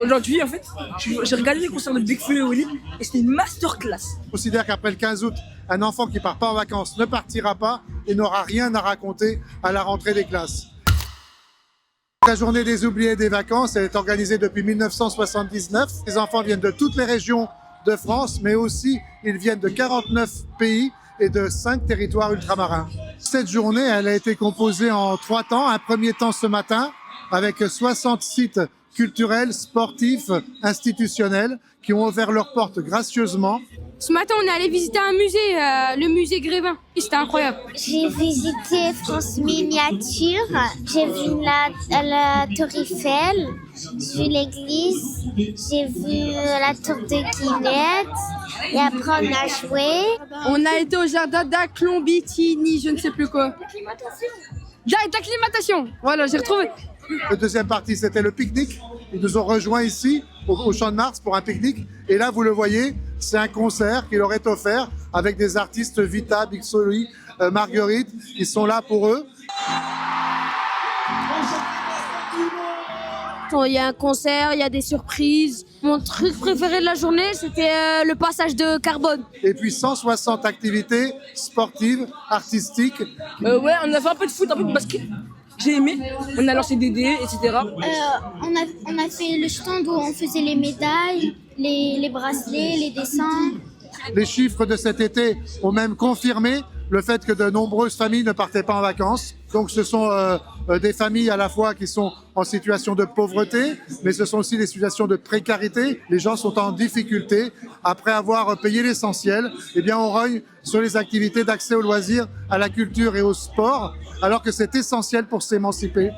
Aujourd'hui, en fait, j'ai regardé les concerts de Big Flo et Oli et c'était une masterclass. Je considère qu'après le 15 août, un enfant qui part pas en vacances ne partira pas et n'aura rien à raconter à la rentrée des classes. La journée des oubliés des vacances, elle est organisée depuis 1979. Les enfants viennent de toutes les régions de France, mais aussi ils viennent de 49 pays et de 5 territoires ultramarins. Cette journée, elle a été composée en 3 temps. Un premier temps ce matin avec 60 sites culturels, sportifs, institutionnels qui ont ouvert leurs portes gracieusement. Ce matin, on est allé visiter un musée, le musée Grévin. C'était incroyable. J'ai visité France Miniature, j'ai vu la Tour Eiffel, j'ai vu l'église, j'ai vu la tour de Guinette et après on a joué. On a été au jardin d'Aclombitini, je ne sais plus quoi. D'acclimatation. Voilà, j'ai retrouvé. La deuxième partie, c'était le pique-nique. Ils nous ont rejoints ici, au Champ de Mars, pour un pique-nique. Et là, vous le voyez, c'est un concert qui leur est offert avec des artistes Vita, Big Soli, Marguerite, qui sont là pour eux. Il y a un concert, il y a des surprises. Mon truc préféré de la journée, c'était le passage de Carbone. Et puis 160 activités sportives, artistiques. Ouais, on a fait un peu de foot, un peu de basket. J'ai aimé. On a lancé des dés, etc. On a fait le stand où on faisait les médailles, les bracelets, les dessins. Les chiffres de cet été ont même confirmé le fait que de nombreuses familles ne partaient pas en vacances. Donc ce sont des familles à la fois qui sont en situation de pauvreté, mais ce sont aussi des situations de précarité. Les gens sont en difficulté. Après avoir payé l'essentiel, eh bien on rogne sur les activités d'accès aux loisirs, à la culture et au sport, alors que c'est essentiel pour s'émanciper.